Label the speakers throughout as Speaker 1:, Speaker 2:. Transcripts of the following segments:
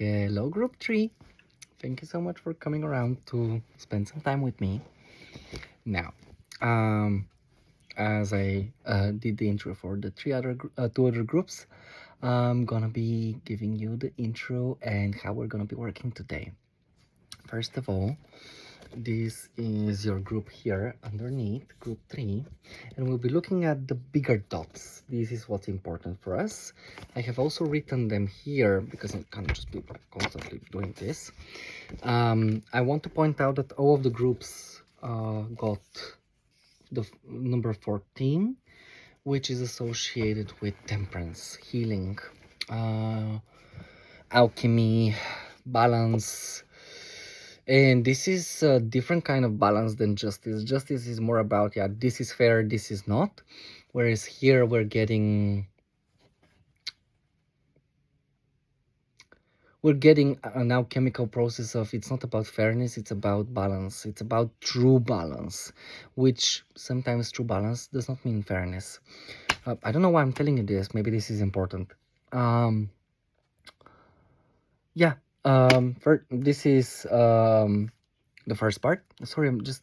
Speaker 1: Hello, Group 3. Thank you so much for coming around to spend some time with me. Now, as I did the intro for the two other groups, I'm gonna be giving you the intro and how we're gonna be working today. First of all, this is your group here underneath, group 3, and we'll be looking at the bigger dots. This is what's important for us. I have also written them here because I can't just be constantly doing this. I want to point out that all of the groups got the number 14, which is associated with temperance, healing, alchemy, balance. And this is a different kind of balance than justice. Justice is more about, yeah, this is fair, this is not. Whereas here we're getting an alchemical process of, it's not about fairness, it's about balance. It's about true balance, which sometimes true balance does not mean fairness. I don't know why I'm telling you this. Maybe this is important. Yeah. This is the first part. Sorry, I'm just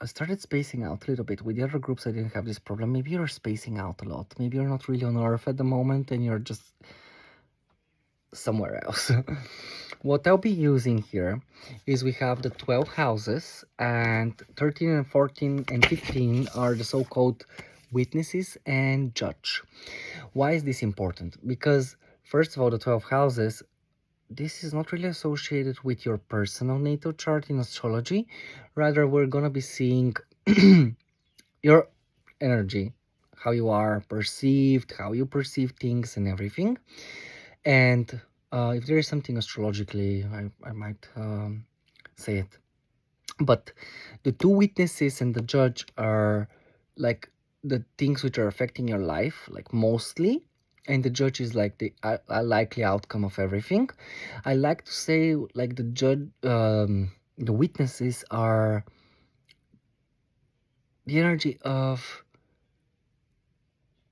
Speaker 1: I started spacing out a little bit. With the other groups I didn't have this problem. Maybe you're spacing out a lot. Maybe you're not really on Earth at the moment and you're just somewhere else. What I'll be using here is we have the 12 houses, and 13 and 14 and 15 are the so-called witnesses and judge. Why is this important? Because first of all, the 12 houses, this is not really associated with your personal natal chart in astrology. Rather, we're gonna be seeing your energy, how you are perceived, how you perceive things and everything. And if there is something astrologically, I might say it. But the two witnesses and the judge are like the things which are affecting your life, like mostly. And the judge is like the likely outcome of everything. I like to say, like, the judge, the witnesses are the energy of,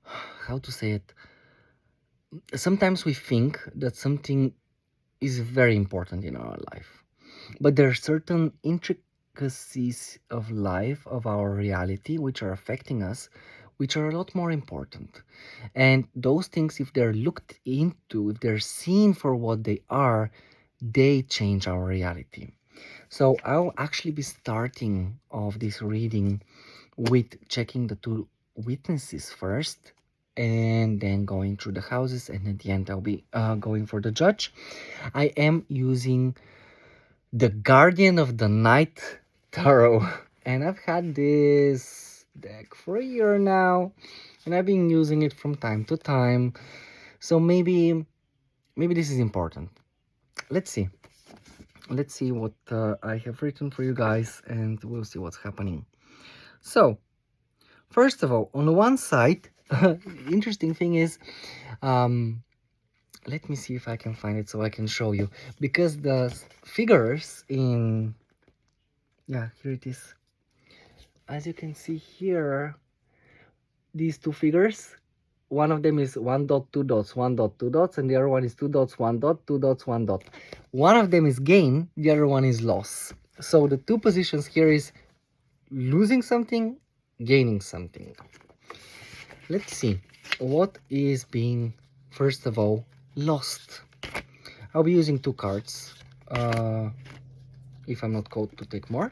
Speaker 1: how to say it. Sometimes we think that something is very important in our life, but there are certain intricacies of life, of our reality, which are affecting us, which are a lot more important. And those things, if they're looked into, if they're seen for what they are, they change our reality. So I'll actually be starting off this reading with checking the two witnesses first, and then going through the houses, and at the end I'll be going for the judge. I am using the Guardian of the Night Tarot, and I've had this deck for a year now, and I've been using it from time to time. So maybe this is important. Let's see what I have written for you guys, and we'll see what's happening. So first of all, on the one side, the interesting thing is, let me see if I can find it so I can show you, because the figures in, yeah, here it is. As you can see here, these two figures, one of them is 1 dot 2 dots 1 dot 2 dots, and the other one is 2 dots 1 dot 2 dots 1 dot. One of them is gain, the other one is loss. So the two positions here is losing something, gaining something. Let's see what is being, first of all, lost. I'll be using two cards, if I'm not called to take more,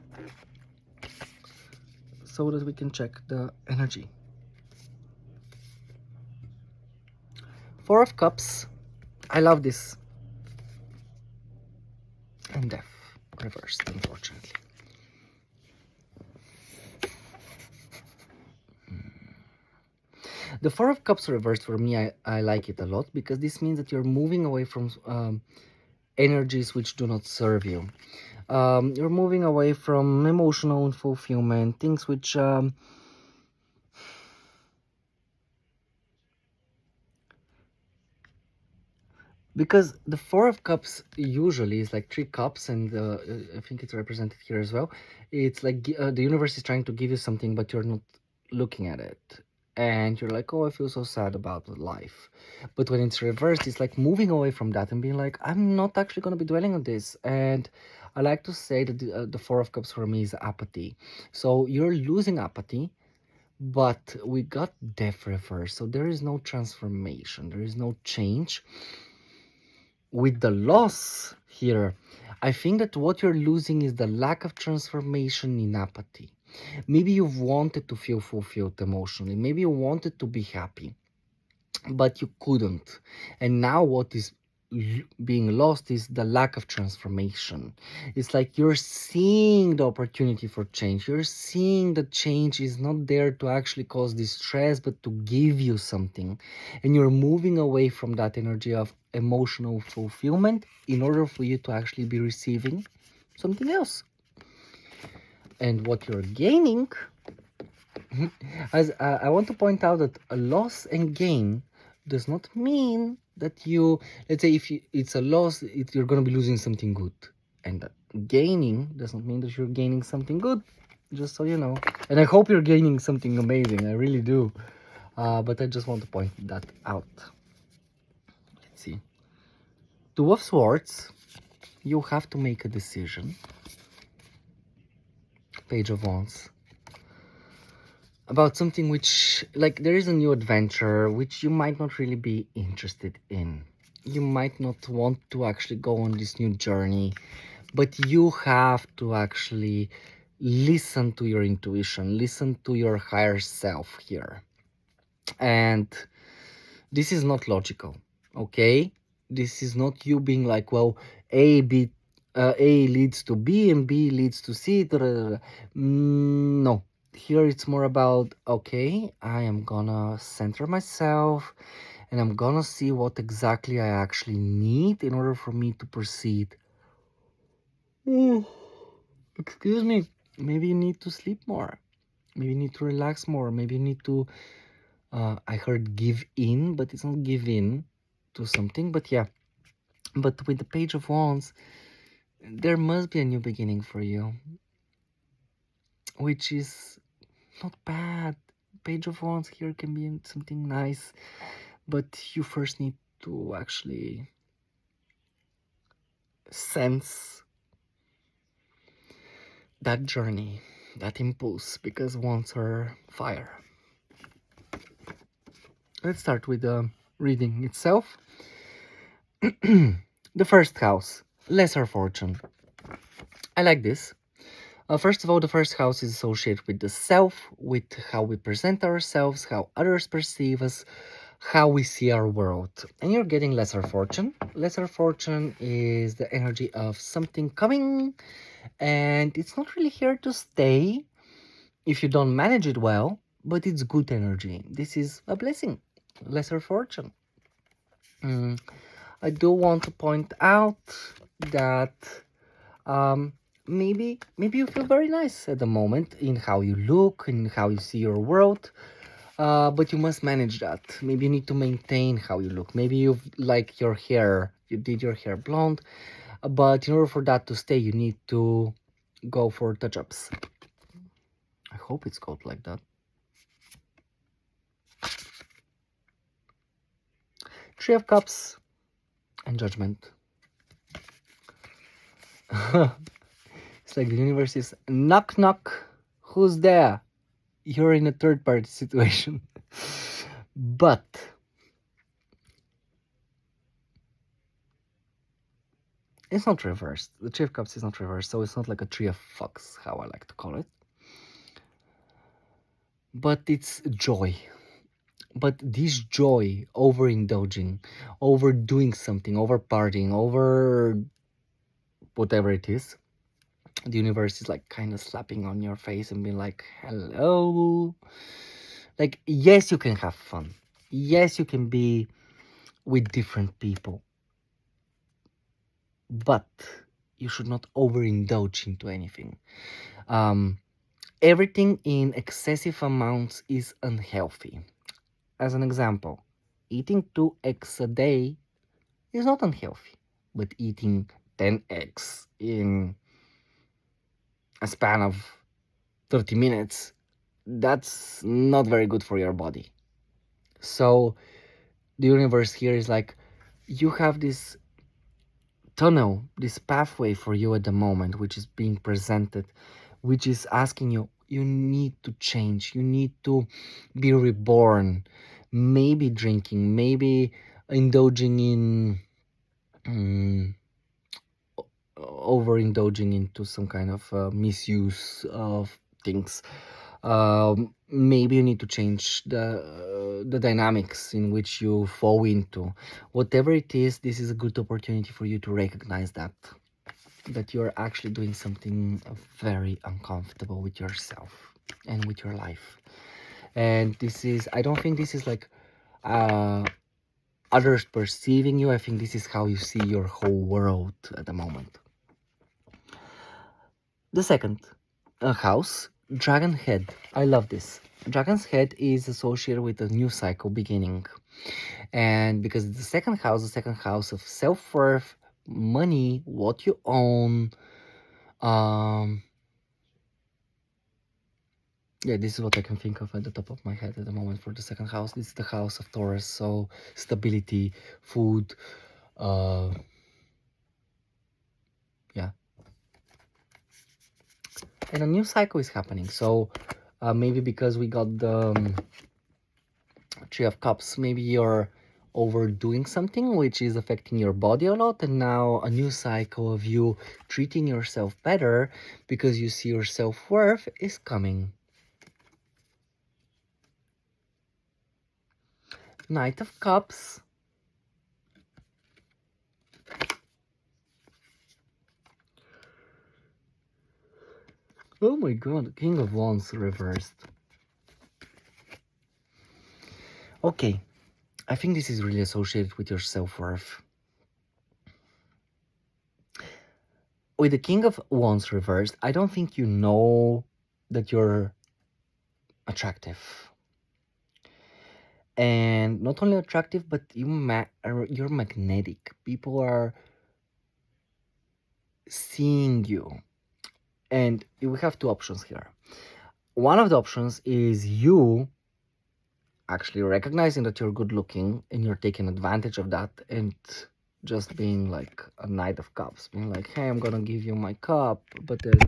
Speaker 1: so that we can check the energy. Four of Cups, I love this, and Death, reversed, unfortunately. The Four of Cups reversed, for me, I like it a lot, because this means that you're moving away from energies which do not serve you. You're moving away from emotional fulfillment, things which because the Four of Cups usually is like 3 cups, and I think it's represented here as well. It's like the universe is trying to give you something, but you're not looking at it. and you're like, oh, I feel so sad about life. But when it's reversed, it's like moving away from that and being like, I'm not actually going to be dwelling on this. And I like to say that the Four of Cups for me is apathy. So you're losing apathy, but we got death reversed. So there is no transformation, there is no change. With the loss here, I think that what you're losing is the lack of transformation in apathy. Maybe you've wanted to feel fulfilled emotionally, maybe you wanted to be happy, but you couldn't. And now what is being lost is the lack of transformation. It's like you're seeing the opportunity for change, you're seeing that change is not there to actually cause distress but to give you something, and you're moving away from that energy of emotional fulfillment in order for you to actually be receiving something else. And what you're gaining, as I want to point out that a loss and gain does not mean that you, let's say, if it's a loss, you're going to be losing something good. And gaining does not mean that you're gaining something good, just so you know. And I hope you're gaining something amazing. I really do. But I just want to point that out. Let's see. Two of Swords. You have to make a decision. Page of Wands. About something which, like, there is a new adventure which you might not really be interested in. You might not want to actually go on this new journey, but you have to actually listen to your intuition, listen to your higher self here. And this is not logical, okay? This is not you being like, well, A leads to B and B leads to C. No, here it's more about, okay, I am gonna center myself and I'm gonna see what exactly I actually need in order for me to proceed. Excuse me. Maybe you need to sleep more. Maybe you need to relax more. Maybe you need to, I heard give in, but it's not give in to something. But yeah, but with the Page of Wands, there must be a new beginning for you, which is not bad. Page of Wands here can be something nice, but you first need to actually sense that journey, that impulse, because wands are fire. Let's start with the reading itself. The first house, Lesser Fortune. I like this. First of all, the first house is associated with the self, with how we present ourselves, how others perceive us, how we see our world. And you're getting Lesser Fortune. Lesser Fortune is the energy of something coming, and it's not really here to stay if you don't manage it well, but it's good energy. This is a blessing. Lesser Fortune. I do want to point out that maybe you feel very nice at the moment in how you look, in how you see your world, but you must manage that. Maybe you need to maintain how you look. Maybe you like your hair, you did your hair blonde, but in order for that to stay, you need to go for touch-ups. I hope it's called like that. Three of Cups and Judgment. It's like the universe is knock knock, who's there? You're in a third party situation. But it's not reversed. The Three of Cups is not reversed, so it's not like a Three of Fucks, how I like to call it. But it's joy. But this joy, overindulging, overdoing something, over partying, over whatever it is, the universe is like kind of slapping on your face and being like, hello. Like, yes, you can have fun. Yes, you can be with different people. But you should not overindulge into anything. Everything in excessive amounts is unhealthy. As an example, eating 2 eggs a day is not unhealthy, but eating 10 eggs in a span of 30 minutes that's not very good for your body. So the universe here is like, you have this tunnel, this pathway for you at the moment, which is being presented, which is asking you, you need to change, you need to be reborn. Maybe drinking, maybe indulging in um, overindulging into some kind of misuse of things. Maybe you need to change the dynamics in which you fall into. Whatever it is, this is a good opportunity for you to recognize that you're actually doing something very uncomfortable with yourself and with your life. And this is, I don't think this is like uh, others perceiving you. I think this is how you see your whole world at the moment. The second house, Dragon Head. I love this. Dragon's Head is associated with a new cycle beginning. And because it's the second house of self worth, money, what you own. Um, yeah, this is what I can think of at the top of my head at the moment for the second house. This is the house of Taurus, so stability, food, yeah. And a new cycle is happening. So maybe because we got the Three of Cups, maybe you're overdoing something which is affecting your body a lot, and now a new cycle of you treating yourself better because you see your self-worth is coming. Knight of Cups. Oh my god, King of Wands reversed. Okay, I think this is really associated with your self-worth. With the King of Wands reversed, I don't think you know that you're attractive. And not only attractive, but you're magnetic. People are seeing you. And we have two options here. One of the options is you actually recognizing that you're good looking and you're taking advantage of that and just being like a Knight of Cups, being like, hey, I'm gonna give you my cup, but there's...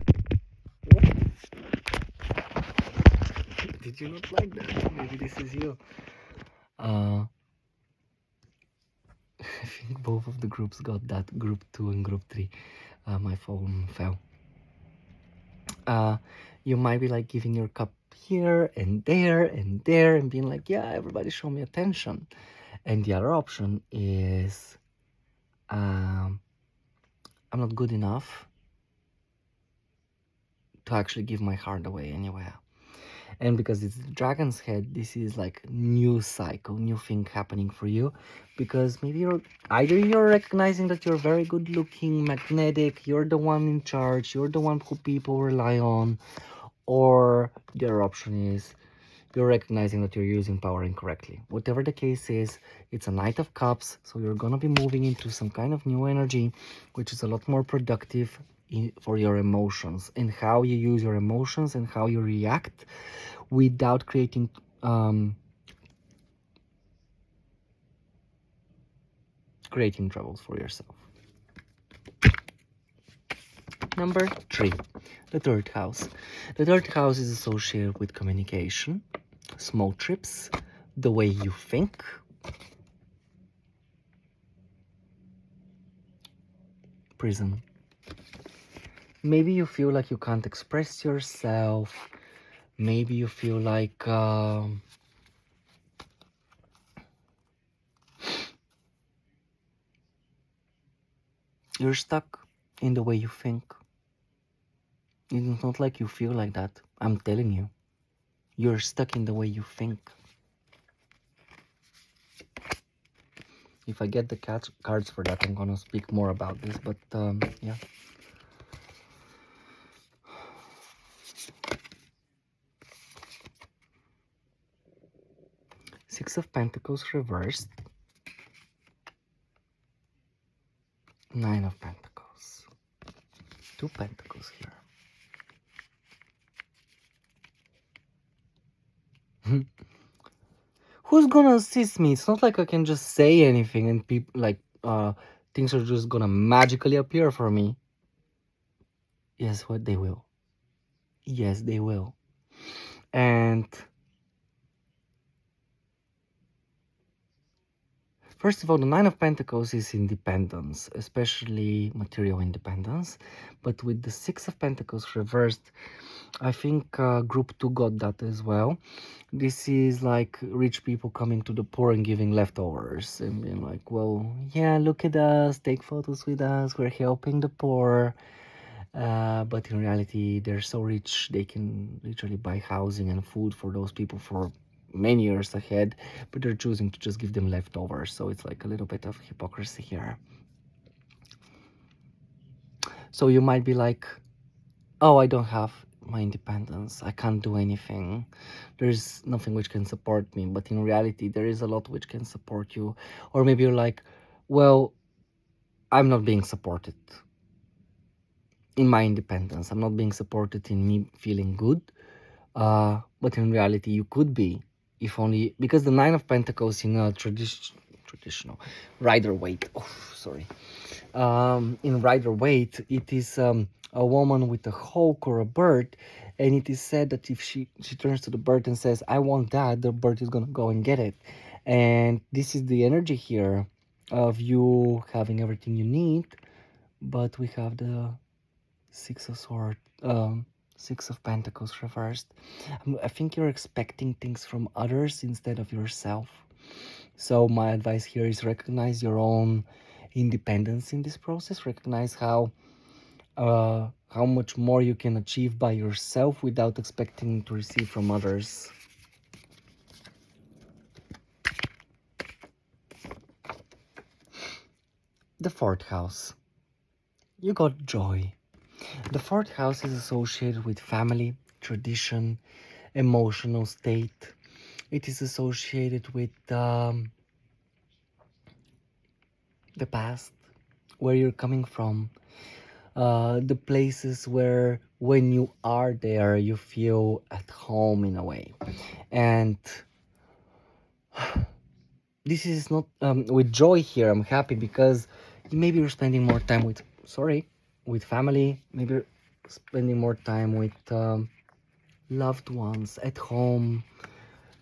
Speaker 1: Did you not like that? Maybe this is you. I think both of the groups got that, group 2 and group 3. My phone fell. You might be like giving your cup here and there and there and being like, yeah, everybody show me attention. And the other option is, I'm not good enough to actually give my heart away anywhere. And because it's the Dragon's Head, this is like new cycle, new thing happening for you, because maybe you're recognizing that you're very good looking, magnetic, you're the one in charge, you're the one who people rely on, or the other option is you're recognizing that you're using power incorrectly. Whatever the case is, it's a Knight of Cups, so you're gonna be moving into some kind of new energy, which is a lot more productive for your emotions, and how you use your emotions and how you react without creating creating troubles for yourself. Number 3, the third house. The third house is associated with communication, small trips, the way you think, prison. Maybe you feel like you can't express yourself. Maybe you feel like you're stuck in the way you think. It's not like you feel like that. I'm telling you, you're stuck in the way you think. If I get the cards for that, I'm gonna speak more about this, but yeah. Six of Pentacles reversed. Nine of Pentacles. Two Pentacles here. Who's gonna assist me? It's not like I can just say anything and people things are just gonna magically appear for me. Yes, what they will. Yes, they will. And first of all, the Nine of Pentacles is independence, especially material independence. But with the Six of Pentacles reversed, I think group 2 got that as well. This is like rich people coming to the poor and giving leftovers and being like, well, yeah, look at us, take photos with us, we're helping the poor. But in reality, they're so rich, they can literally buy housing and food for those people for many years ahead, but they're choosing to just give them leftovers. So it's like a little bit of hypocrisy here. So you might be like, oh, I don't have my independence, I can't do anything, there's nothing which can support me. But in reality, there is a lot which can support you. Or maybe you're like, well, I'm not being supported in my independence, I'm not being supported in me feeling good. But in reality, you could be, if only because the Nine of Pentacles in a traditional Rider-Waite. Oh, sorry. In Rider-Waite, it is a woman with a hawk or a bird, and it is said that if she turns to the bird and says, "I want that," the bird is gonna go and get it. And this is the energy here of you having everything you need, but we have the Six of Swords. Six of Pentacles reversed. I think you're expecting things from others instead of yourself. So my advice here is recognize your own independence in this process. Recognize how much more you can achieve by yourself without expecting to receive from others. The fourth house. You got joy. The fourth house is associated with family, tradition, emotional state. It is associated with the past, where you're coming from, the places where when you are there, you feel at home in a way. And this is not with joy here. I'm happy because maybe you're spending more time with family. Maybe you're spending more time with loved ones at home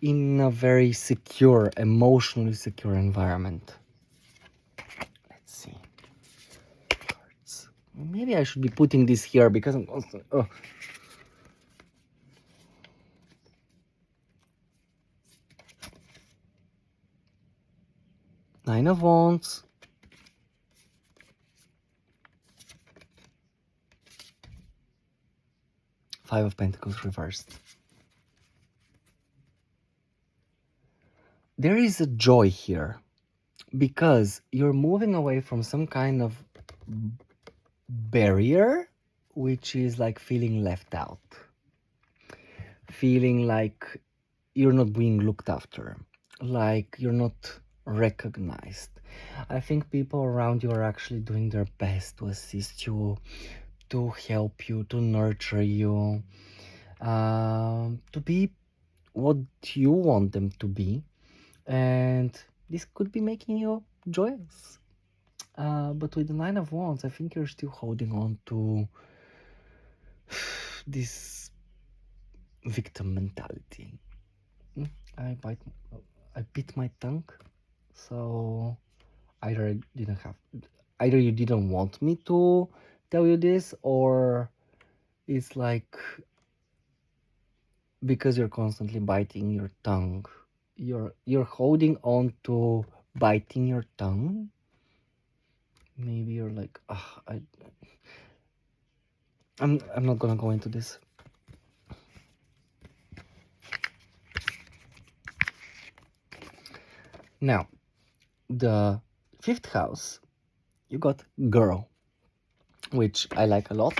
Speaker 1: in a very secure, emotionally secure environment. Let's see. Maybe I should be putting this here because I'm constantly. Oh. Nine of Wands. Five of Pentacles reversed. There is a joy here because you're moving away from some kind of barrier, which is like feeling left out, feeling like you're not being looked after, like you're not recognized. I think people around you are actually doing their best to assist you, to help you, to nurture you, to be what you want them to be. And this could be making you joyous. But with the Nine of Wands, I think you're still holding on to this victim mentality. I bite, I bit my tongue. So either I didn't have, either you didn't want me to tell you this, or it's like because you're constantly biting your tongue, you're holding on to biting your tongue. Maybe you're like, I'm not gonna go into this. Now, the fifth house, you got girl, which I like a lot.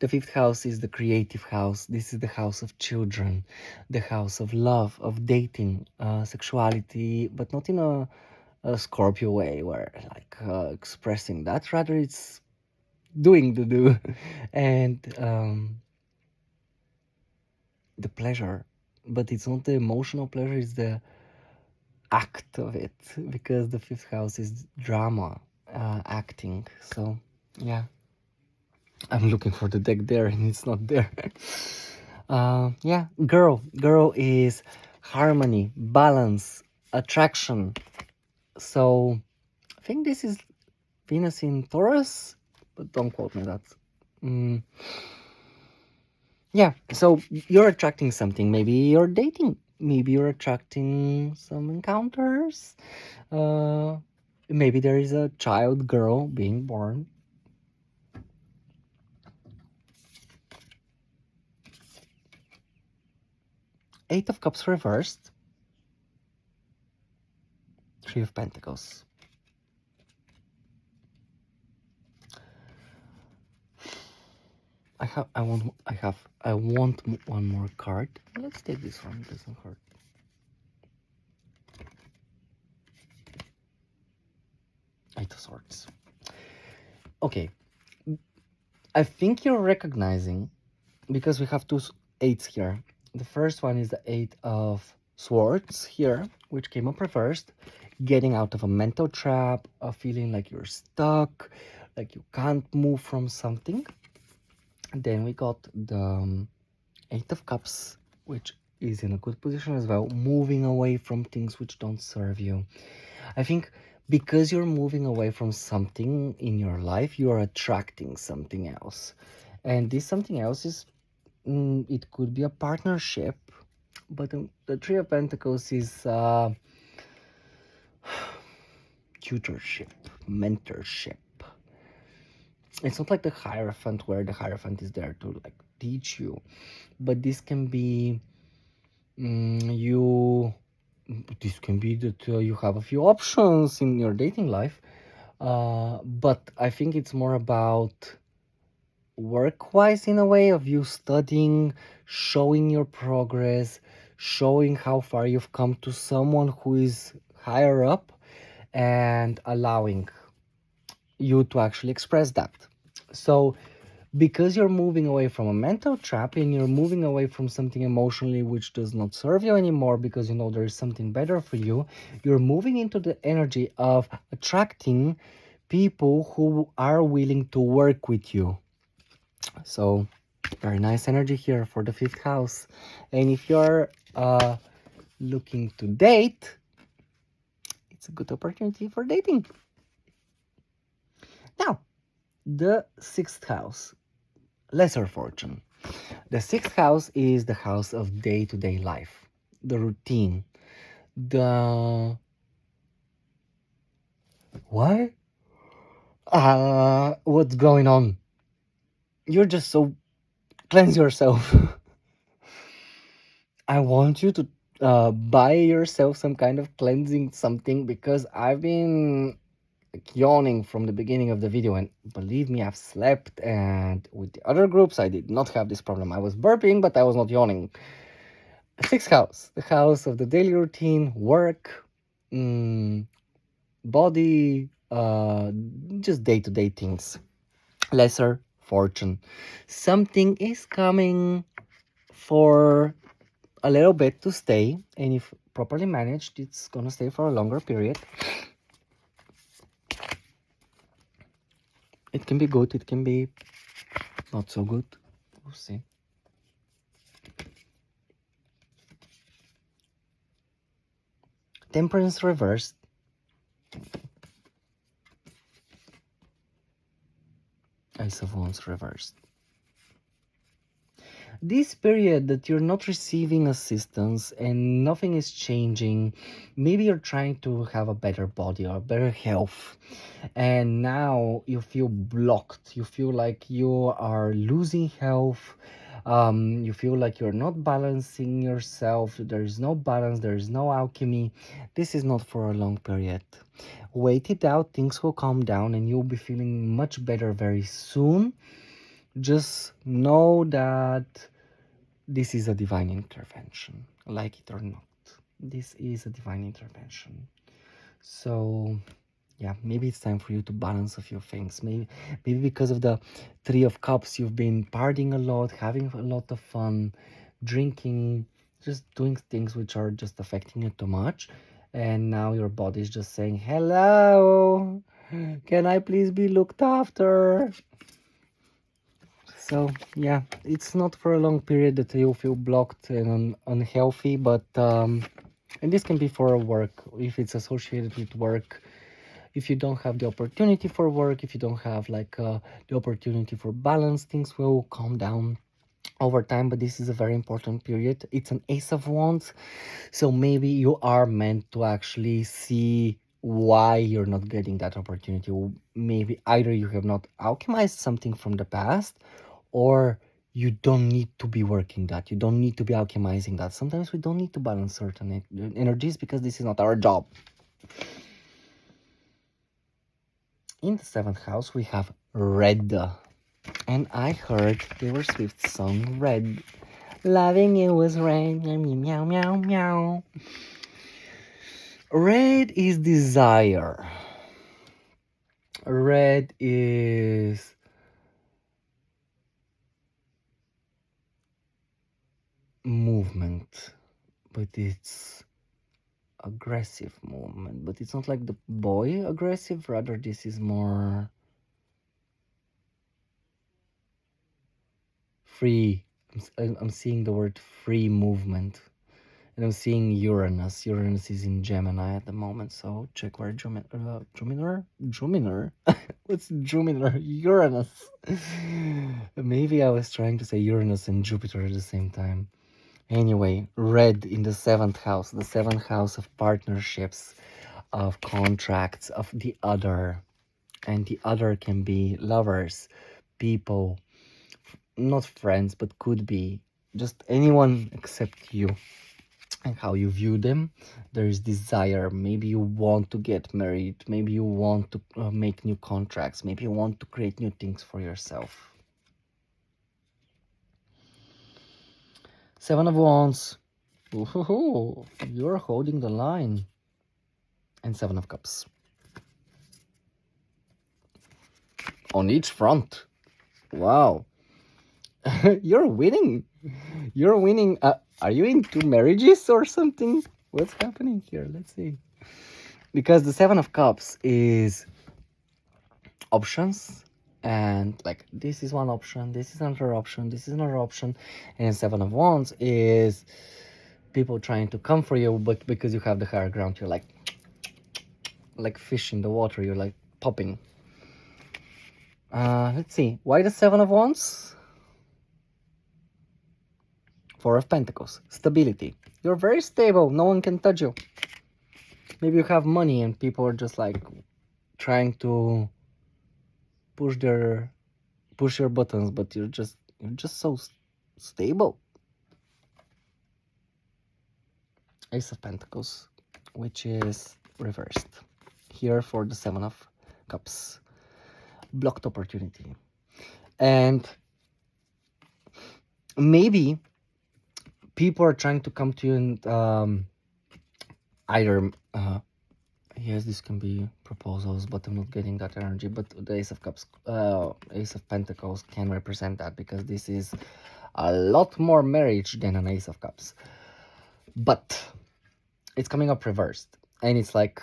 Speaker 1: The fifth house is the creative house. This is the house of children, the house of love, of dating, sexuality, but not in a Scorpio way where like expressing that. Rather, it's doing the do and the pleasure. but it's not the emotional pleasure, it's the act of it, because the fifth house is drama, acting. So yeah, I'm looking for the deck there and it's not there. Yeah, girl is harmony, balance, attraction. So I think this is Venus in Taurus, but don't quote me that. Mm, yeah, so you're attracting something. Maybe you're dating. Maybe you're attracting some encounters. Uh, Maybe there is a child girl being born. Eight of Cups reversed. Three of Pentacles. I want one more card. Let's take this one. It doesn't hurt. Eight of Swords. Okay, I think you're recognizing, because we have two eights here. The first one is the Eight of Swords here, which came up reversed. Getting out of a mental trap, a feeling like you're stuck, like you can't move from something. Then we got the Eight of Cups, which is in a good position as well, moving away from things which don't serve you. I think because you're moving away from something in your life, you are attracting something else. And this something else is, it could be a partnership, but the Three of Pentacles is tutorship, mentorship. It's not like the Hierophant, where the Hierophant is there to like teach you, but this can be this can be that you have a few options in your dating life, but I think it's more about work-wise, in a way, of you studying, showing your progress, showing how far you've come to someone who is higher up, and allowing you to actually express that. So because you're moving away from a mental trap and you're moving away from something emotionally which does not serve you anymore, because you know there is something better for you, you're moving into the energy of attracting people who are willing to work with you. So very nice energy here for the fifth house. And if you're looking to date, it's a good opportunity for dating. Now, the sixth house, lesser fortune. The sixth house is the house of day-to-day life, the routine, the what? What's going on? You're just so cleanse yourself. I want you to buy yourself some kind of cleansing something, because I've been like yawning from the beginning of the video, and believe me, I've slept, and with the other groups I did not have this problem. I was burping, but I was not yawning. Sixth house, the house of the daily routine, work, body, just day-to-day things. Lesser fortune. Something is coming for a little bit to stay, and if properly managed, it's gonna stay for a longer period. It can be good, it can be not so good. We'll see. Temperance reversed. Ace of Wands reversed. This period that you're not receiving assistance and nothing is changing, maybe you're trying to have a better body or better health, and now you feel blocked, you feel like you are losing health, you feel like you're not balancing yourself, there is no balance, there is no alchemy. This is not for a long period. Wait it out, things will calm down and you'll be feeling much better very soon. Just know that this is a divine intervention, like it or not. This is a divine intervention. So yeah, maybe it's time for you to balance a few things. Maybe because of the Three of Cups, you've been partying a lot, having a lot of fun, drinking, just doing things which are just affecting you too much, and now your body is just saying, hello, can I please be looked after? So yeah, it's not for a long period that you feel blocked and unhealthy, but and this can be for work, if it's associated with work. If you don't have the opportunity for work, if you don't have like the opportunity for balance, things will calm down over time. But this is a very important period. It's an Ace of Wands, so maybe you are meant to actually see why you're not getting that opportunity. Maybe either you have not alchemized something from the past, or you don't need to be working that. You don't need to be alchemizing that. Sometimes we don't need to balance certain energies because this is not our job. In the seventh house, we have Red. And I heard Taylor Swift's song Red. Loving you was red. Meow, meow, meow, meow. Red is desire. Red is movement, but it's aggressive movement. But it's not like the boy aggressive, rather this is more free. I'm seeing the word free movement. And I'm seeing Uranus. Uranus is in Gemini at the moment, so check where Juminer? What's Juminer? Uranus. Maybe I was trying to say Uranus and Jupiter at the same time. Anyway, Red in the seventh house of partnerships, of contracts, of the other. And the other can be lovers, people, not friends, but could be just anyone except you. And how you view them. There is desire. Maybe you want to get married. Maybe you want to make new contracts. Maybe you want to create new things for yourself. Seven of Wands. Ooh, you're holding the line. And Seven of Cups. On each front. Wow. You're winning. You're winning. Are you in two marriages or something? What's happening here? Let's see. Because the Seven of Cups is options, and like this is one option, this is another option, this is another option. And Seven of Wands is people trying to come for you, but because you have the higher ground, you're like fish in the water, you're like popping. Let's see, why the Seven of Wands? Four of Pentacles, stability. You're very stable, no one can touch you. Maybe you have money and people are just like trying to push your buttons, but you're just so stable. Ace of Pentacles, which is reversed here for the Seven of Cups. Blocked opportunity. And maybe people are trying to come to you and either yes, this can be proposals, but I'm not getting that energy. But the Ace of Cups, Ace of Pentacles can represent that, because this is a lot more marriage than an Ace of Cups. But it's coming up reversed, and it's like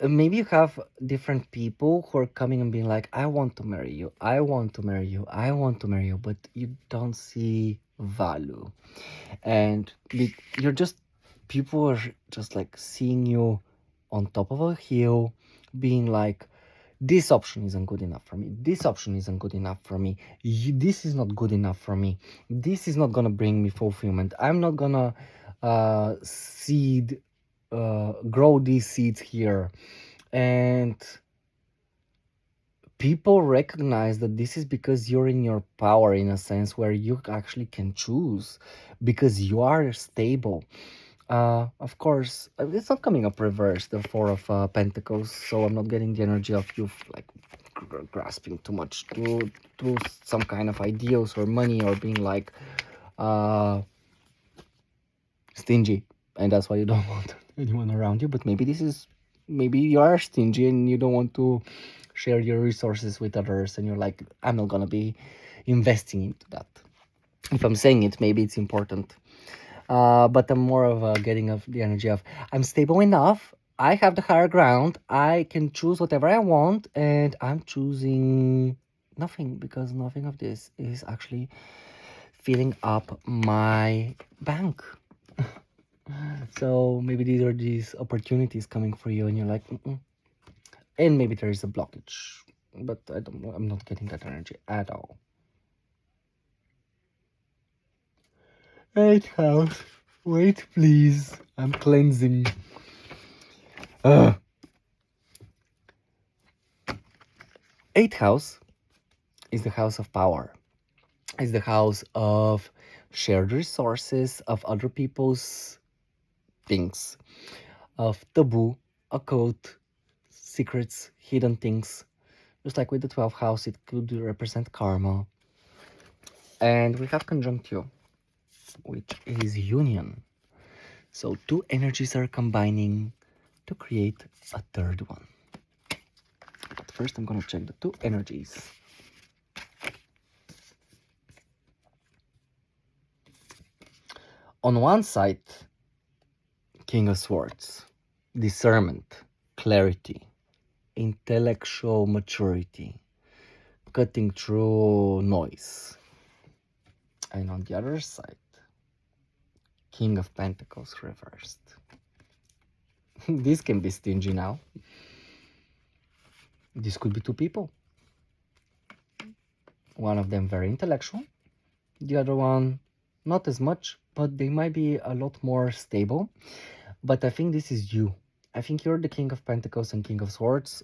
Speaker 1: maybe you have different people who are coming and being like, I want to marry you, I want to marry you, I want to marry you, but you don't see value. And you're just, people are just like seeing you on top of a hill, being like, this option isn't good enough for me, this option isn't good enough for me, this is not good enough for me, this is not gonna bring me fulfillment, I'm not gonna grow these seeds here. And people recognize that this is because you're in your power, in a sense where you actually can choose, because you are stable. Of course, it's not coming up reversed, the Four of Pentacles, so I'm not getting the energy of you like grasping too much to some kind of ideals or money, or being like stingy, and that's why you don't want anyone around you. But maybe you are stingy and you don't want to share your resources with others, and you're like, I'm not gonna be investing into that. If I'm saying it, maybe it's important. But I'm more of a getting of the energy of I'm stable enough. I have the higher ground. I can choose whatever I want, and I'm choosing nothing because nothing of this is actually filling up my bank. So maybe these are these opportunities coming for you, and you're like, mm-mm. And maybe there is a blockage, but I don't know. I'm not getting that energy at all. Eighth house. Wait, please. I'm cleansing. Ugh. Eighth house is the house of power. It's the house of shared resources, of other people's things, of taboo, occult, secrets, hidden things. Just like with the 12th house, it could represent karma. And we have conjunctio, which is union. So two energies are combining to create a third one. But first, I'm going to check the two energies. On one side, King of Swords, discernment, clarity, intellectual maturity, cutting through noise. And on the other side, King of Pentacles reversed. This can be stingy now. This could be two people. One of them very intellectual, the other one not as much, but they might be a lot more stable. But I think this is you. I think you're the King of Pentacles and King of Swords.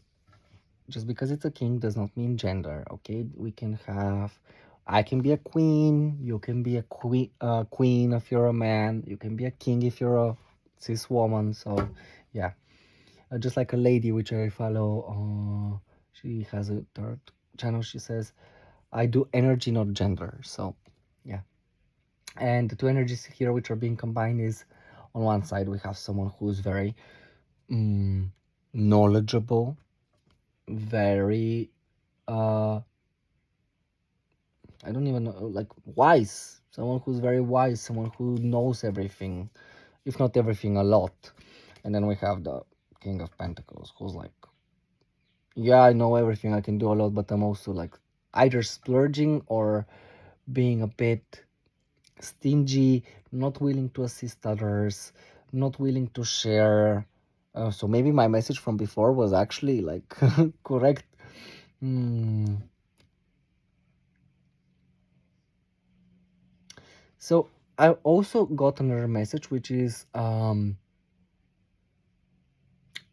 Speaker 1: Just because it's a king does not mean gender, okay? We can have, I can be a queen, you can be a queen if you're a man, you can be a king if you're a cis woman. So yeah, just like a lady which I follow, she has a third channel. She says, I do energy, not gender. So yeah, and the two energies here which are being combined is, on one side we have someone who's very knowledgeable, very I don't even know, like wise, someone who's very wise, someone who knows everything, if not everything, a lot. And then we have the King of Pentacles, who's like, yeah, I know everything, I can do a lot, but I'm also like either splurging or being a bit stingy, not willing to assist others, not willing to share. So maybe my message from before was actually like correct. So I also got another message, which is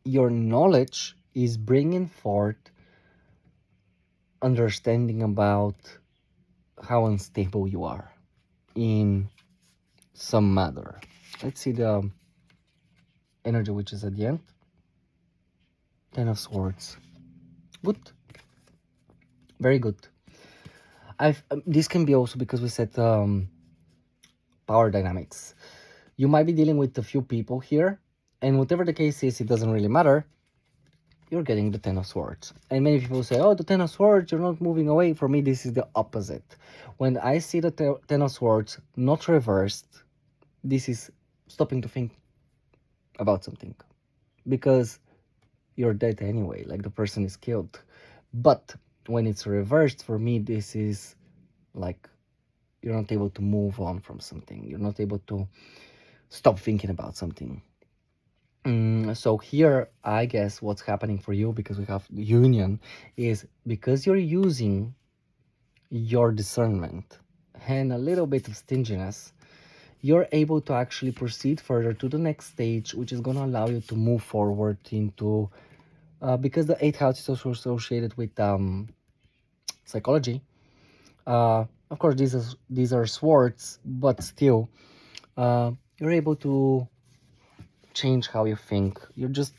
Speaker 1: your knowledge is bringing forth understanding about how unstable you are in some matter. Let's see the energy which is at the end. Ten of Swords. Good. Very good. This can be also because we said power dynamics. You might be dealing with a few people here, and whatever the case is, it doesn't really matter. You're getting the Ten of Swords. And many people say, oh, the Ten of Swords, you're not moving away. For me, this is the opposite. When I see the Ten of Swords not reversed, this is stopping to think about something. Because you're dead anyway, like the person is killed. But when it's reversed, for me, this is like you're not able to move on from something. You're not able to stop thinking about something. So here, I guess what's happening for you, because we have the union, is because you're using your discernment and a little bit of stinginess, you're able to actually proceed further to the next stage, which is going to allow you to move forward into, because the 8th house is also associated with psychology. Of course, these are swords, but still, you're able to change how you think. You're just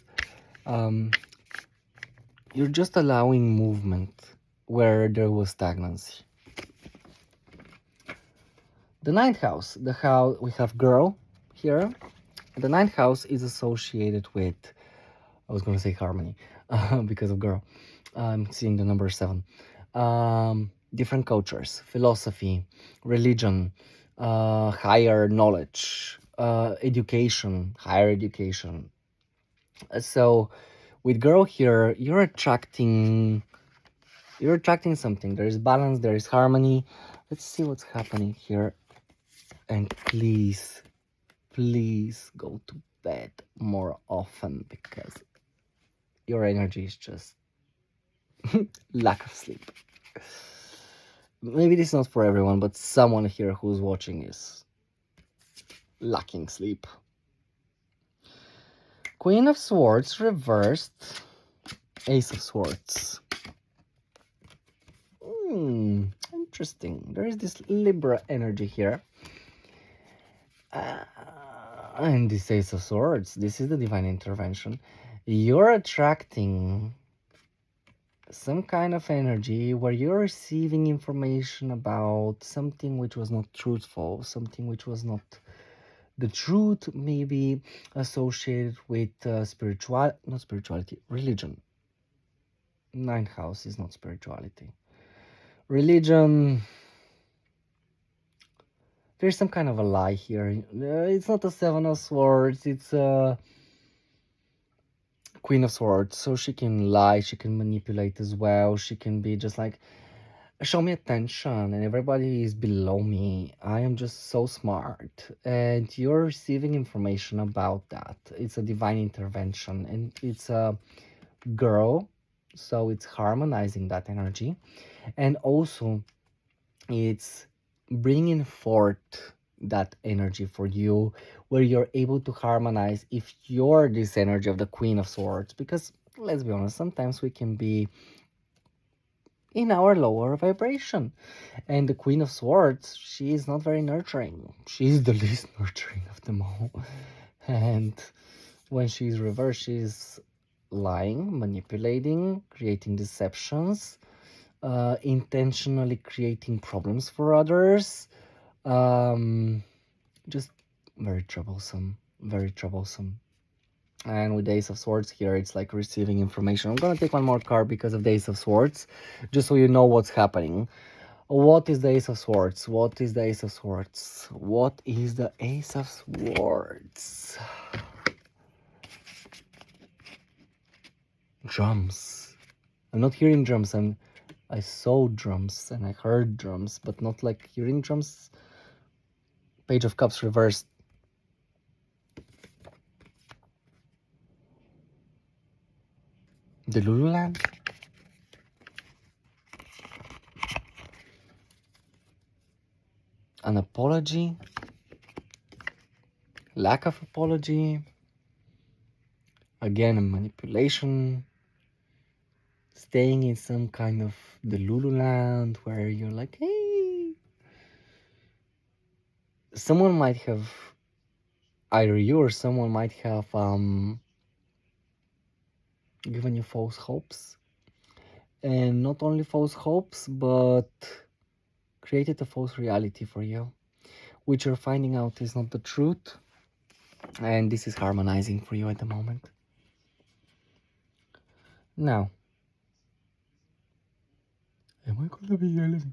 Speaker 1: allowing movement where there was stagnancy. The 9th house, the house we have girl here. The 9th house is associated with, I was going to say harmony, because of girl. I'm seeing the number 7. different cultures, philosophy, religion, higher knowledge, education, higher education. So with girl here, you're attracting something. There is balance, there is harmony. Let's see what's happening here. And please, please go to bed more often because your energy is just lack of sleep. Maybe this is not for everyone, but someone here who's watching is lacking sleep. Queen of Swords reversed, Ace of Swords. Interesting. There is this Libra energy here. And this Ace of Swords, this is the divine intervention. You're attracting some kind of energy where you're receiving information about something which was not truthful, something which was not the truth, maybe associated with not spirituality, religion. Ninth house is not spirituality. Religion, there's some kind of a lie here. It's not a Seven of Swords, it's a Queen of Swords. So she can lie, she can manipulate as well. She can be just like, show me attention and everybody is below me. I am just so smart. And you're receiving information about that. It's a divine intervention and it's a girl. So it's harmonizing that energy. And also it's bringing forth that energy for you where you're able to harmonize if you're this energy of the Queen of Swords, because let's be honest, sometimes we can be in our lower vibration, and the Queen of Swords, she is not very nurturing. She's the least nurturing of them all. And when she's reversed, she's lying, manipulating, creating deceptions, intentionally creating problems for others. Just very troublesome, very troublesome. And with the Ace of Swords here, it's like receiving information. I'm gonna take one more card because of the Ace of Swords, just so you know what's happening. What is the Ace of Swords? What is the Ace of Swords? What is the Ace of Swords? Drums. I'm not hearing drums. I saw drums and I heard drums, but not like hearing drums. Page of Cups reversed. The Lululand? An apology? Lack of apology? Again, a manipulation? Staying in some kind of the Lululand where you're like, hey. Someone might have, either you or someone might have given you false hopes. And not only false hopes, but created a false reality for you, which you're finding out is not the truth. And this is harmonizing for you at the moment. Now, am I gonna be yelling?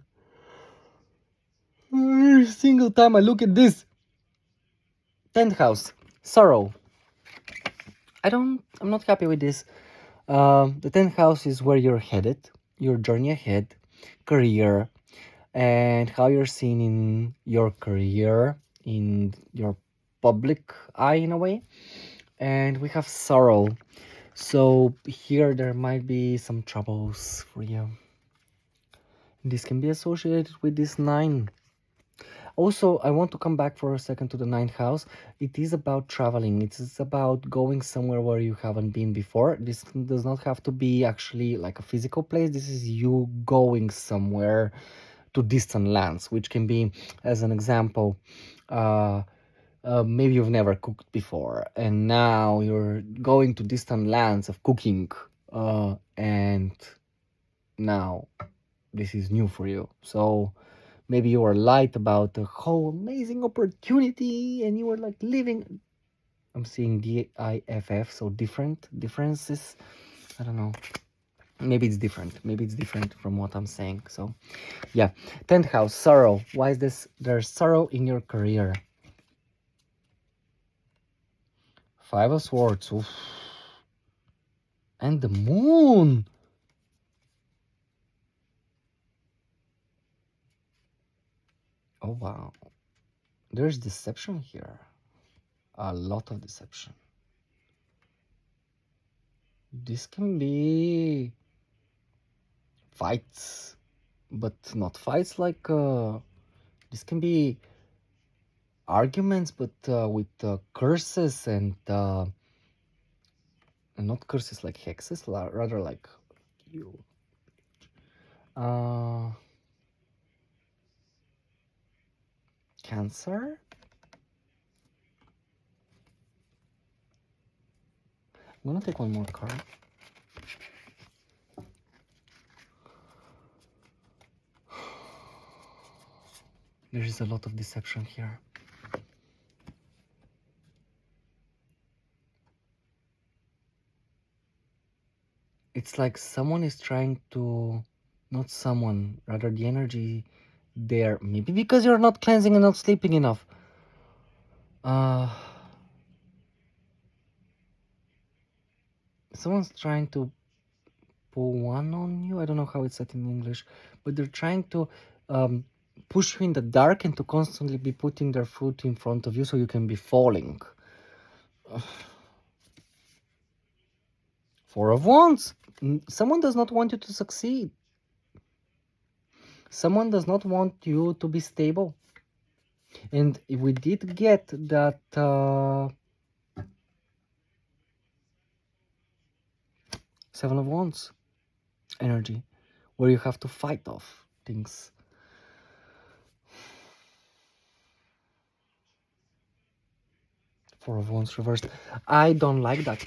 Speaker 1: Every single time I look at this. 10th house, sorrow. I'm not happy with this. The 10th house is where you're headed, your journey ahead, career, and how you're seen in your career, in your public eye in a way. And we have sorrow. So here there might be some troubles for you. This can be associated with this 9. Also, I want to come back for a second to the 9th house. It is about traveling. It is about going somewhere where you haven't been before. This does not have to be actually like a physical place. This is you going somewhere to distant lands, which can be, as an example, maybe you've never cooked before and now you're going to distant lands of cooking, and now this is new for you. So maybe you were light about the whole amazing opportunity and you were like living. I'm seeing DIFF, so differences. I don't know. Maybe it's different. Maybe it's different from what I'm saying. So, yeah. 10th house, sorrow. Why is this? There's sorrow in your career. 5 of Swords. Oof. And the moon. Oh, wow. There's deception here. A lot of deception. This can be fights, but not fights like this can be arguments, but with curses and not curses like hexes, rather like you. Cancer. I'm gonna take one more card. There is a lot of deception here. It's like someone is trying to, not someone, rather the energy there. Maybe because you're not cleansing and not sleeping enough. Someone's trying to pull one on you. I don't know how it's said in English, but they're trying to push you in the dark and to constantly be putting their foot in front of you so you can be falling. 4 of Wands. Someone does not want you to succeed. Someone does not want you to be stable. And we did get that 7 of Wands energy, where you have to fight off things. Four of Wands reversed. I don't like that.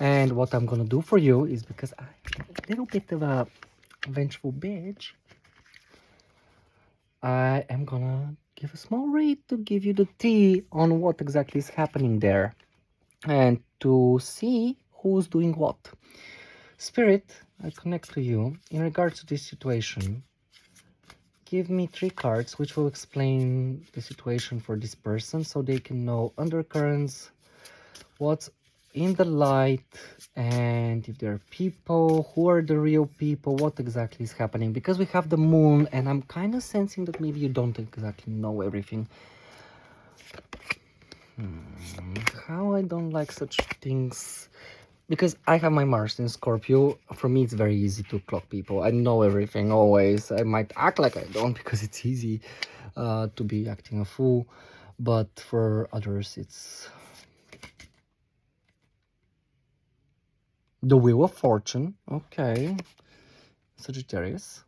Speaker 1: And what I'm gonna do for you is, because I'm a little bit of a vengeful bitch, I am gonna give a small read to give you the tea on what exactly is happening there and to see who's doing what. Spirit, I connect to you in regards to this situation. Give me 3 cards which will explain the situation for this person so they can know undercurrents, what's in the light, and if there are people, who are the real people, what exactly is happening. Because we have the moon and I'm kind of sensing that maybe you don't exactly know everything. How I don't like such things. Because I have my Mars in Scorpio, for me it's very easy to clock people. I know everything always. I might act like I don't because it's easy to be acting a fool. But for others it's... The Wheel of Fortune. Okay. Sagittarius.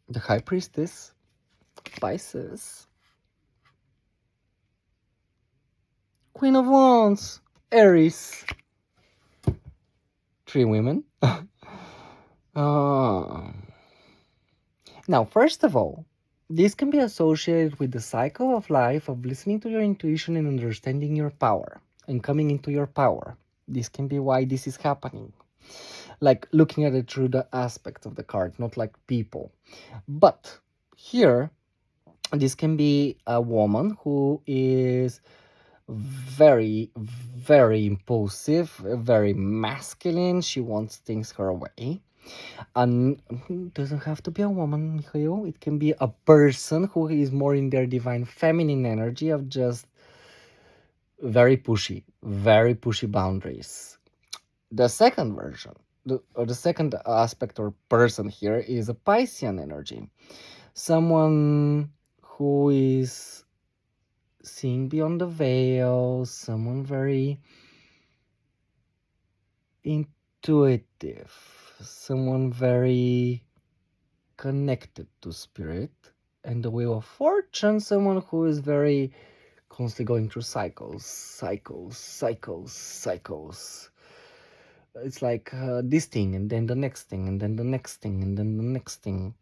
Speaker 1: The High Priestess. Pisces. Queen of Wands. Aries. 3 women. Now, first of all, this can be associated with the cycle of life of listening to your intuition and understanding your power and coming into your power. This can be why this is happening. Like looking at it through the aspects of the card, not like people. But here, this can be a woman who is very, very impulsive, very masculine. She wants things her way. And it doesn't have to be a woman, Mikhail. It can be a person who is more in their divine feminine energy of just very pushy boundaries. The second version, the second aspect or person here is a Piscean energy. Someone who is seeing beyond the veil, someone very intuitive, someone very connected to spirit. And the Wheel of Fortune, someone who is very constantly going through cycles. It's like this thing, and then the next thing, and then the next thing, and then the next thing.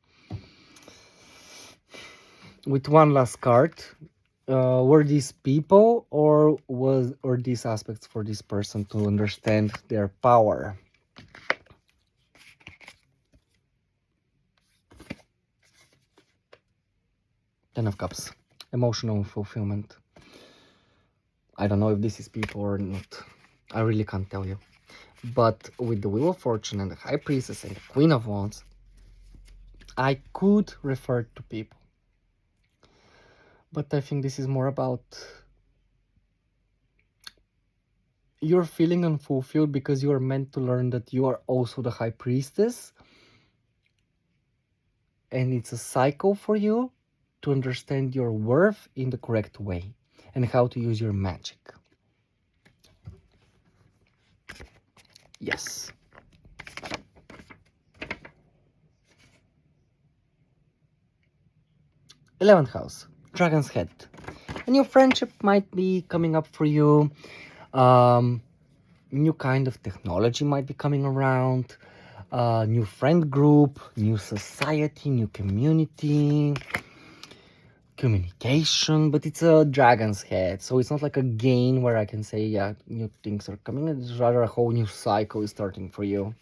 Speaker 1: With one last card, were these people, or these aspects for this person to understand their power? Ten of Cups, emotional fulfillment. I don't know if this is people or not. I really can't tell you. But with the Wheel of Fortune and the High Priestess and the Queen of Wands, I could refer to people. But I think this is more about you're feeling unfulfilled because you are meant to learn that you are also the High Priestess. And it's a cycle for you to understand your worth in the correct way and how to use your magic. Yes. Eleventh house, Dragon's Head. A new friendship might be coming up for you. New kind of technology might be coming around. New friend group, new society, new community, communication, but it's a dragon's head, so it's not like a game where I can say, yeah, new things are coming. It's rather a whole new cycle is starting for you.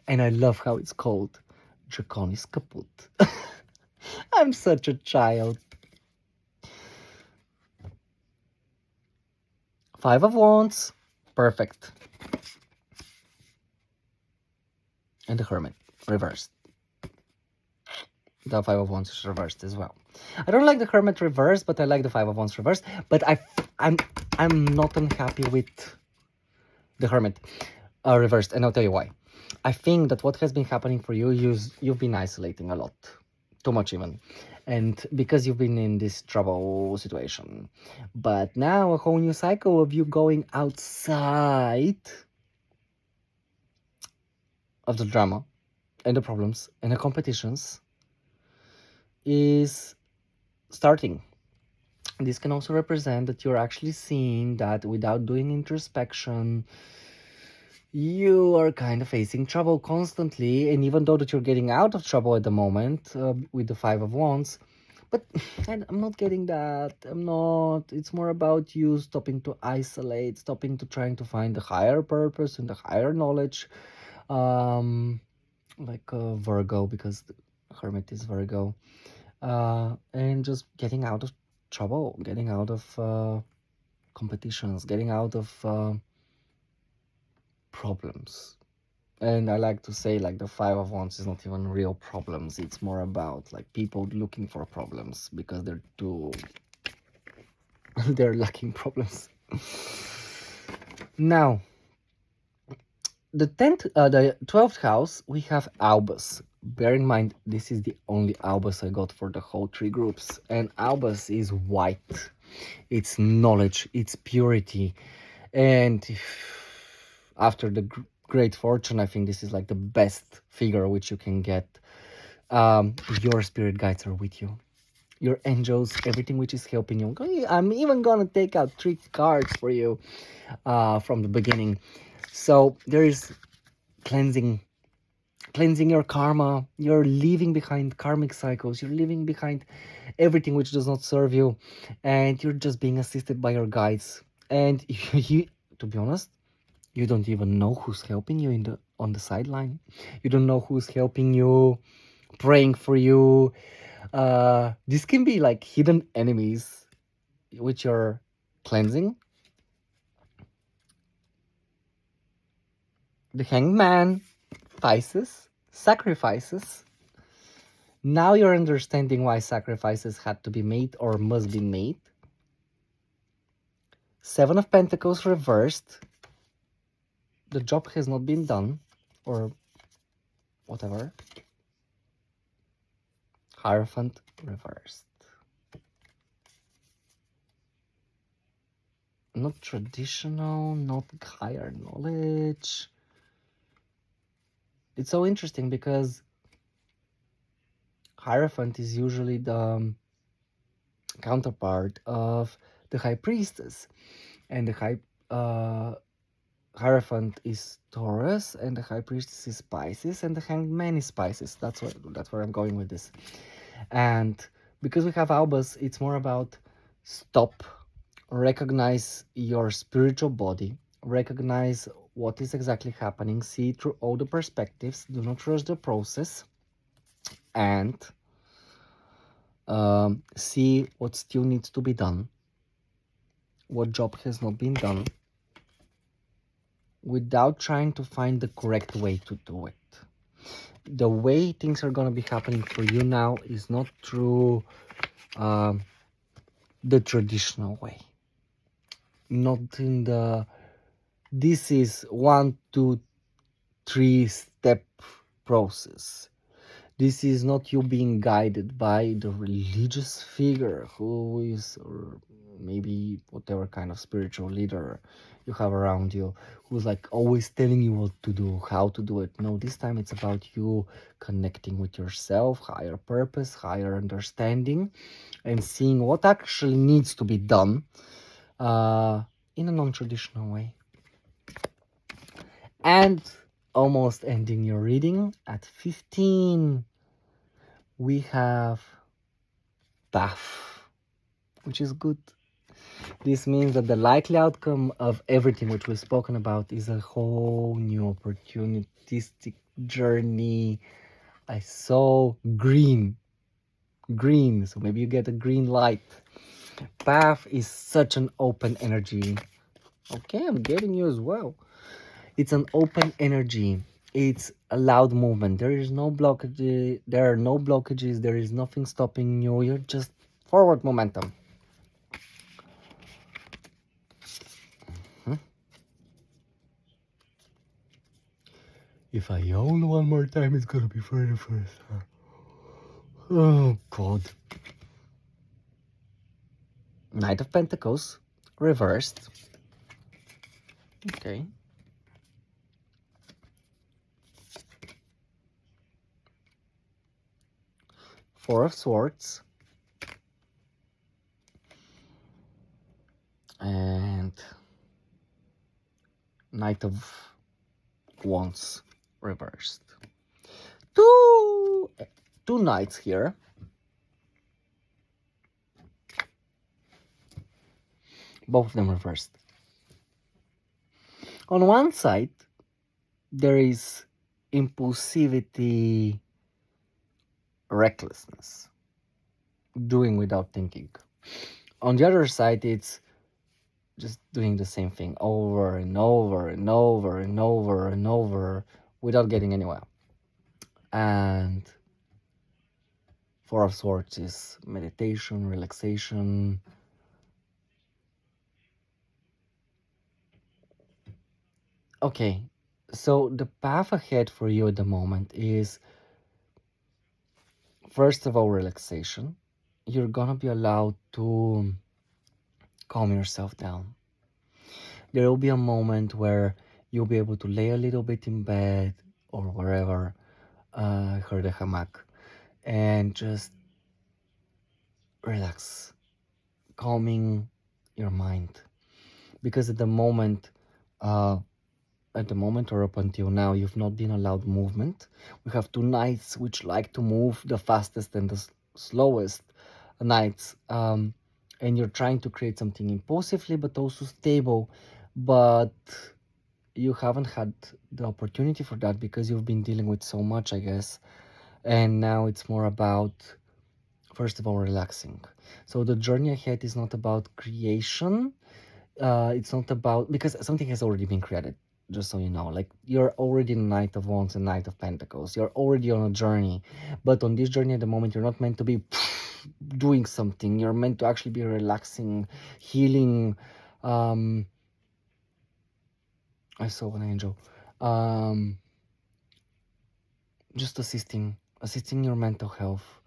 Speaker 1: And I love how it's called Draconis Kaput. I'm such a child. Five of Wands, perfect. And the Hermit, reversed. The Five of Wands is reversed as well. I don't like the Hermit reversed, but I like the Five of Wands reversed. But I'm not unhappy with the Hermit reversed, and I'll tell you why. I think that what has been happening for you, you've been isolating a lot, too much even, and because you've been in this trouble situation. But now a whole new cycle of you going outside of the drama and the problems and the competitions is starting. This can also represent that you're actually seeing that without doing introspection, you are kind of facing trouble constantly. And even though that you're getting out of trouble at the moment with the Five of Wands, but I'm not getting that. I'm not. It's more about you stopping to isolate, stopping to trying to find the higher purpose and the higher knowledge. Like Virgo, because the Hermit is Virgo. And just getting out of trouble, getting out of competitions, getting out of problems. And I like to say, like, the Five of Wands is not even real problems. It's more about like people looking for problems because they're too they're lacking problems. Now, the 12th house, we have Albus. Bear in mind, this is the only Albus I got for the whole three groups. And Albus is white. It's knowledge, it's purity. And after the Great Fortune, I think this is like the best figure which you can get. Your spirit guides are with you. Your angels, everything which is helping you. I'm even gonna take out 3 cards for you from the beginning. So there is cleansing your karma. You're leaving behind karmic cycles. You're leaving behind everything which does not serve you, and you're just being assisted by your guides. And you, to be honest, you don't even know who's helping you on the sideline. You don't know who's helping you, praying for you. This can be like hidden enemies which you're cleansing. The Hanged Man, Pisces, sacrifices. Now you're understanding why sacrifices had to be made or must be made. Seven of Pentacles reversed. The job has not been done, or whatever. Hierophant reversed. Not traditional, not higher knowledge. It's so interesting because Hierophant is usually the counterpart of the High Priestess, and the Hierophant is Taurus, and the High Priestess is Pisces, and the Hanged Man is Pisces. That's where I'm going with this. And because we have Albus, it's more about Stop, recognize your spiritual body, recognize what is exactly happening, see through all the perspectives, do not rush the process, and see what still needs to be done, what job has not been done, without trying to find the correct way to do it. The way things are going to be happening for you now is not through um, the traditional way, not in the this is 1, 2, 3 step process. This is not you being guided by the religious figure who is, or maybe whatever kind of spiritual leader you have around you, who's like always telling you what to do, how to do it. No, this time it's about you connecting with yourself, higher purpose, higher understanding, and seeing what actually needs to be done in a non-traditional way. And almost ending your reading at 15, we have path, which is good. This means that the likely outcome of everything which we've spoken about is a whole new opportunistic journey. I saw green, so maybe you get a green light. Path is such an open energy. Okay, I'm getting you as well. It's an open energy. It's a loud movement. There is no blockage. There are no blockages. There is nothing stopping you. You're just forward momentum. If I yawn one more time, it's gonna be for the first time. Oh God. Knight of Pentacles, reversed. Okay. Four of Swords. And Knight of Wands, reversed. Two knights here. Both of them reversed. On one side, there is impulsivity, recklessness, doing without thinking. On the other side, it's just doing the same thing over and over and over and over and over without getting anywhere. And Four of Swords is meditation, relaxation. Okay, so the path ahead for you at the moment is, first of all, relaxation. You're gonna be allowed to calm yourself down. There will be a moment where you'll be able to lay a little bit in bed or wherever, heard a hammock, and just relax, calming your mind. Because at the moment or up until now, you've not been allowed movement. We have two knights which like to move, the fastest and the slowest knights, and you're trying to create something impulsively but also stable, but you haven't had the opportunity for that because you've been dealing with so much, I guess. And now it's more about, first of all, relaxing. So the journey ahead is not about creation. It's not about, because something has already been created, just so you know. Like, you're already a Knight of Wands and Knight of Pentacles. You're already on a journey. But on this journey at the moment, you're not meant to be doing something. You're meant to actually be relaxing, healing. I saw an angel. Just assisting your mental health.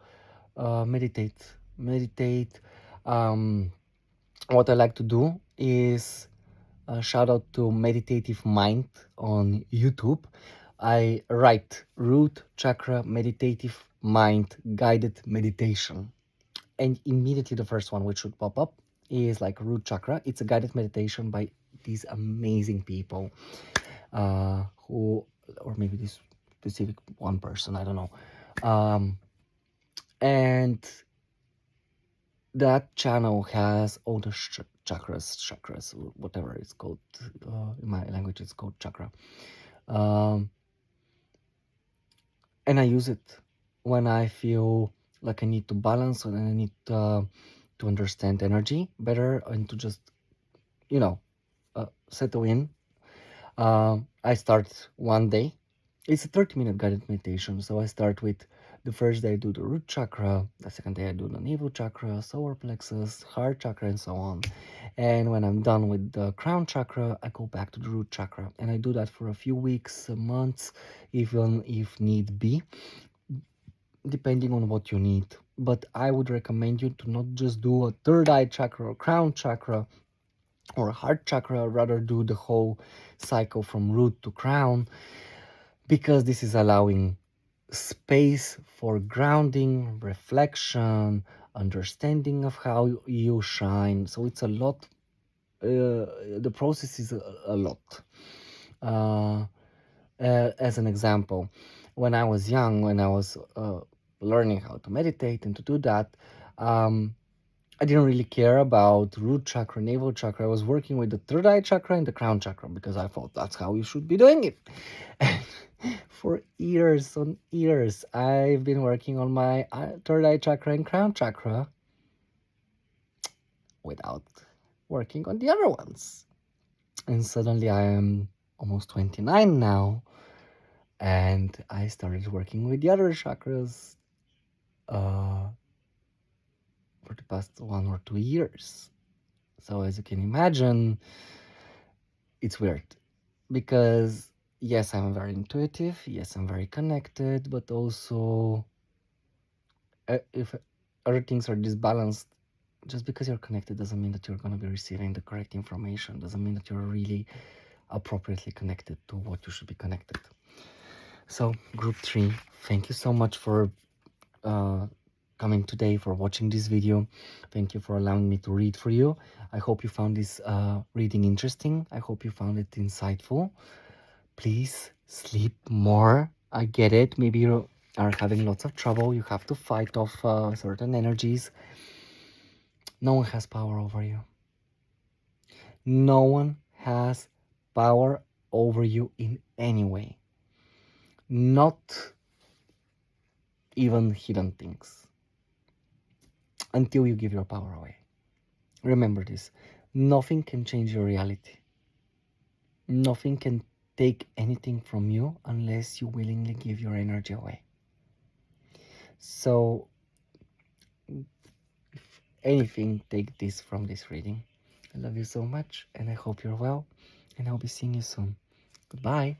Speaker 1: Meditate. What I like to do is, shout out to Meditative Mind on YouTube. I write Root Chakra Meditative Mind Guided Meditation. And immediately the first one which should pop up is like Root Chakra. It's a guided meditation by these amazing people, who, or maybe this specific one person, I don't know. And that channel has all the chakras, whatever it's called. In my language, it's called chakra. Um, and I use it when I feel like I need to balance and I need to understand energy better and to just, you know, settle in. I start one day. It's a 30-minute guided meditation. So I start with the first day I do the root chakra, the second day I do the navel chakra, solar plexus, heart chakra, and so on. And when I'm done with the crown chakra, I go back to the root chakra. And I do that for a few weeks, months, even if need be, depending on what you need. But I would recommend you to not just do a third eye chakra or crown chakra or heart chakra, rather do the whole cycle from root to crown, because this is allowing space for grounding, reflection, understanding of how you shine. So it's a lot. The process is a lot. As an example, when I was young, when I was learning how to meditate and to do that, I didn't really care about root chakra, navel chakra. I was working with the third eye chakra and the crown chakra because I thought that's how you should be doing it. And for years on years, I've been working on my third eye chakra and crown chakra without working on the other ones. And suddenly I am almost 29 now, and I started working with the other chakras for the past 1 or 2 years. So as you can imagine, it's weird because yes, I'm very intuitive, yes, I'm very connected, but also if other things are disbalanced, just because you're connected doesn't mean that you're going to be receiving the correct information, doesn't mean that you're really appropriately connected to what you should be connected. So group 3, thank you so much for coming today, for watching this video. Thank you for allowing me to read for you. I hope you found this reading interesting. I hope you found it insightful. Please sleep more. I get it. Maybe you are having lots of trouble. You have to fight off certain energies. No one has power over you. No one has power over you in any way. Not even hidden things. Until you give your power away. Remember this. Nothing can change your reality. Nothing can take anything from you unless you willingly give your energy away. So, if anything, take this from this reading. I love you so much, and I hope you're well, and I'll be seeing you soon. Goodbye.